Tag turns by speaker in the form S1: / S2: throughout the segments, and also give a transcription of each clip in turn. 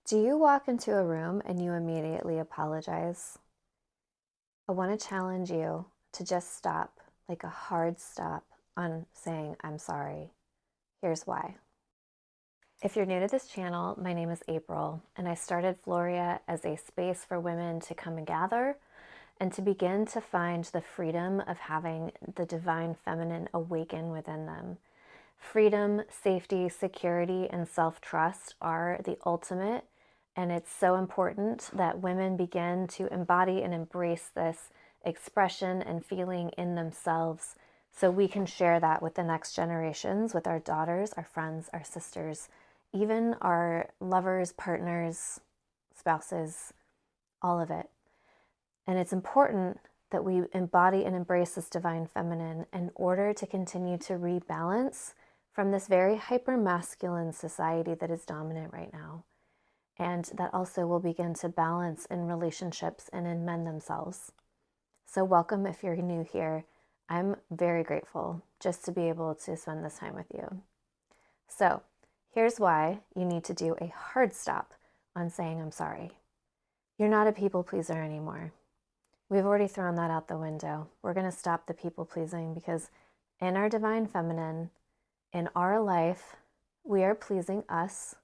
S1: Do you walk into a room and you immediately apologize? I want to challenge you to just stop, like a hard stop, on saying, I'm sorry. Here's why. If you're new to this channel, my name is April, and I started Floria as a space for women to come and gather and to begin to find the freedom of having the divine feminine awaken within them. Freedom, safety, security, and self-trust are the ultimate, and it's so important that women begin to embody and embrace this expression and feeling in themselves so we can share that with the next generations, with our daughters, our friends, our sisters, even our lovers, partners, spouses, all of it. And it's important that we embody and embrace this divine feminine in order to continue to rebalance from this very hyper masculine society that is dominant right now. And that also will begin to balance in relationships and in men themselves. So welcome if you're new here. I'm very grateful just to be able to spend this time with you. So here's why you need to do a hard stop on saying I'm sorry. You're not a people pleaser anymore. We've already thrown that out the window. We're going to stop the people pleasing because in our divine feminine, in our life, we are pleasing us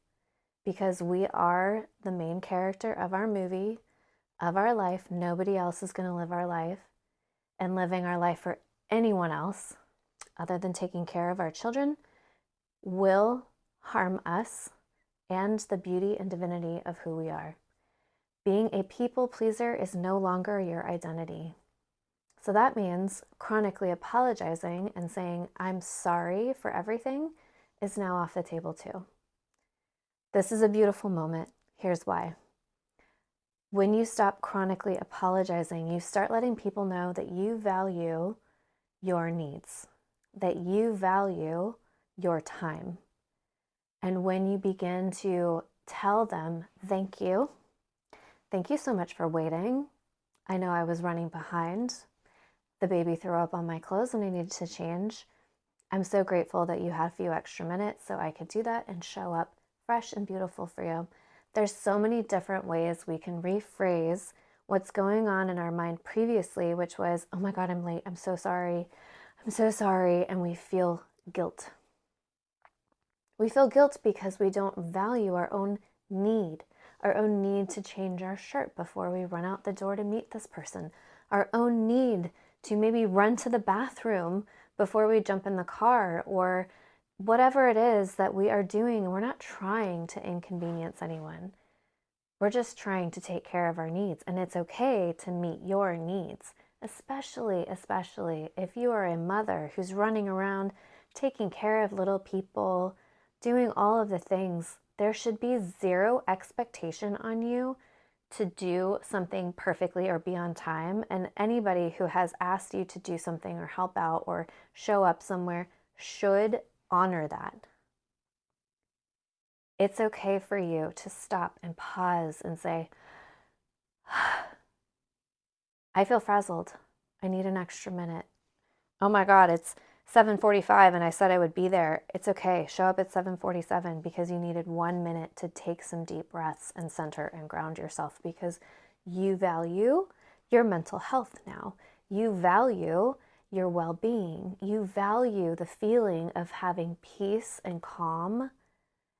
S1: because we are the main character of our movie, of our life. Nobody else is going to live our life, and living our life for anyone else other than taking care of our children will harm us and the beauty and divinity of who we are. Being a people pleaser is no longer your identity. So that means chronically apologizing and saying, I'm sorry for everything is now off the table too. This is a beautiful moment. Here's why. When you stop chronically apologizing, you start letting people know that you value your needs, that you value your time. And when you begin to tell them, thank you so much for waiting. I know I was running behind. The baby threw up on my clothes and I needed to change. I'm so grateful that you had a few extra minutes so I could do that and show up fresh and beautiful for you. There's so many different ways we can rephrase what's going on in our mind previously, which was, oh my God, I'm late. I'm so sorry. I'm so sorry. And we feel guilt. We feel guilt because we don't value our own need to change our shirt before we run out the door to meet this person, our own need to maybe run to the bathroom before we jump in the car, or whatever it is that we are doing. We're not trying to inconvenience anyone. We're just trying to take care of our needs, and it's okay to meet your needs, especially if you are a mother who's running around taking care of little people, doing all of the things. There should be zero expectation on you to do something perfectly or be on time. And anybody who has asked you to do something or help out or show up somewhere should honor that. It's okay for you to stop and pause and say, I feel frazzled. I need an extra minute. Oh my God, it's 7:45 and I said I would be there. It's okay. Show up at 7:47 because you needed 1 minute to take some deep breaths and center and ground yourself because you value your mental health now. You value your well-being. You value the feeling of having peace and calm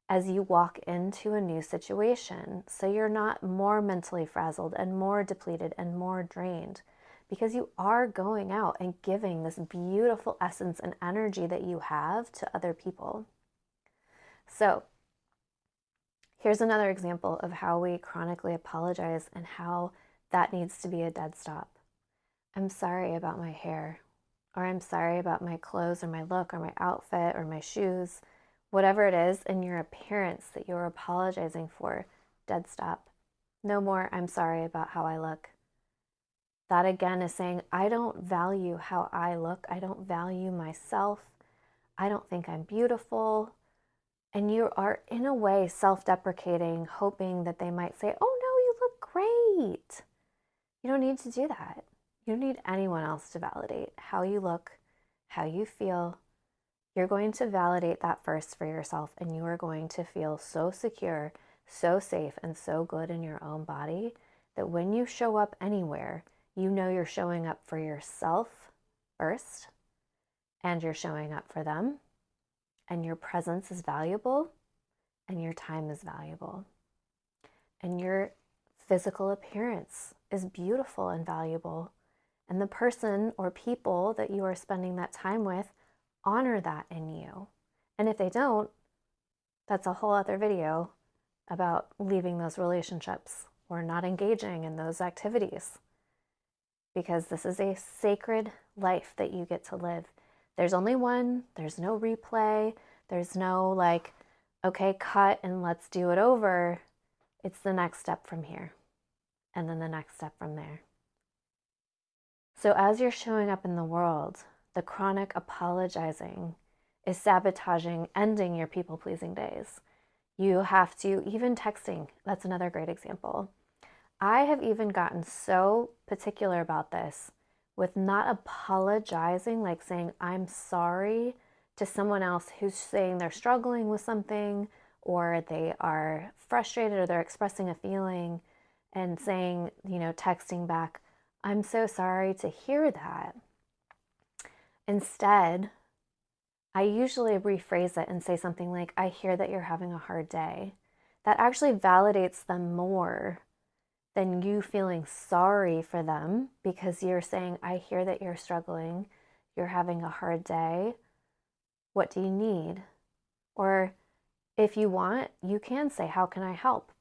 S1: as you walk into a new situation. So you're not more mentally frazzled and more depleted and more drained, because you are going out and giving this beautiful essence and energy that you have to other people. So here's another example of how we chronically apologize and how that needs to be a dead stop. I'm sorry about my hair, or I'm sorry about my clothes or my look or my outfit or my shoes, whatever it is in your appearance that you're apologizing for. Dead stop. No more, I'm sorry about how I look. That again is saying, I don't value how I look. I don't value myself. I don't think I'm beautiful. And you are in a way self-deprecating, hoping that they might say, oh no, you look great. You don't need to do that. You don't need anyone else to validate how you look, how you feel. You're going to validate that first for yourself, and you are going to feel so secure, so safe and so good in your own body that when you show up anywhere, you know you're showing up for yourself first, and you're showing up for them, and your presence is valuable, and your time is valuable, and your physical appearance is beautiful and valuable. And the person or people that you are spending that time with honor that in you. And if they don't, that's a whole other video about leaving those relationships or not engaging in those activities, because this is a sacred life that you get to live. There's only one, there's no replay, there's no like, okay, cut and let's do it over. It's the next step from here, and then the next step from there. So as you're showing up in the world, the chronic apologizing is sabotaging, ending your people-pleasing days. You have to, even texting, that's another great example. I have even gotten so particular about this with not apologizing, like saying, I'm sorry to someone else who's saying they're struggling with something, or they are frustrated, or they're expressing a feeling, and saying, texting back, I'm so sorry to hear that. Instead, I usually rephrase it and say something like, I hear that you're having a hard day. That actually validates them more than you feeling sorry for them, because you're saying, I hear that you're struggling, you're having a hard day. What do you need? Or if you want, you can say, how can I help?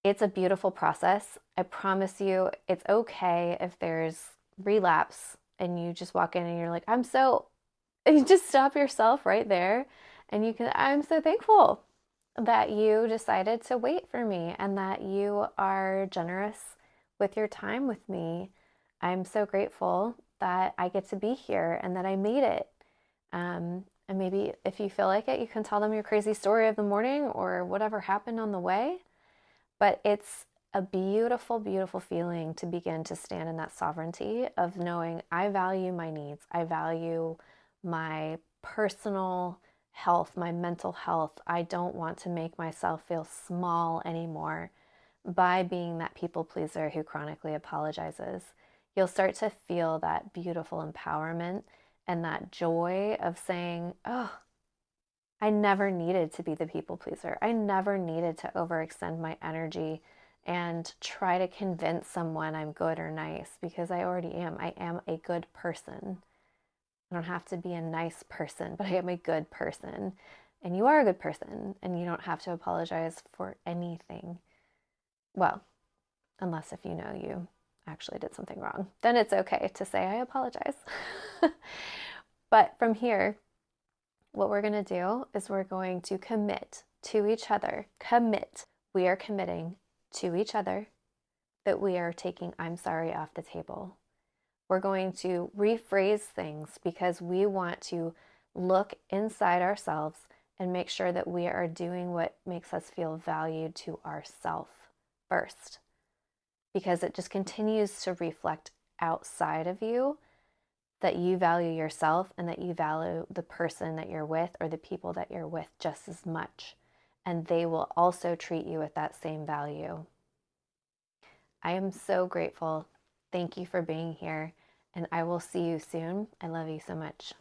S1: It's a beautiful process. I promise you, it's okay if there's relapse and you just walk in and you're like, you just stop yourself right there and I'm so thankful that you decided to wait for me and that you are generous with your time with me. I'm so grateful that I get to be here and that I made it. And maybe if you feel like it, you can tell them your crazy story of the morning or whatever happened on the way. But it's a beautiful, beautiful feeling to begin to stand in that sovereignty of knowing I value my needs. I value my personal health, my mental health. I don't want to make myself feel small anymore by being that people pleaser who chronically apologizes. You'll start to feel that beautiful empowerment and that joy of saying, oh, I never needed to be the people pleaser. I never needed to overextend my energy and try to convince someone I'm good or nice, because I already am. I am a good person. I don't have to be a nice person, but I am a good person. And you are a good person, and you don't have to apologize for anything. Well, unless if you know you actually did something wrong, then it's okay to say, I apologize. But from here, what we're going to do is we're going to commit to each other. Commit. We are committing to each other that we are taking I'm sorry off the table. We're going to rephrase things because we want to look inside ourselves and make sure that we are doing what makes us feel valued to ourselves first, because it just continues to reflect outside of you that you value yourself and that you value the person that you're with or the people that you're with just as much. And they will also treat you with that same value. I am so grateful. Thank you for being here, and I will see you soon. I love you so much.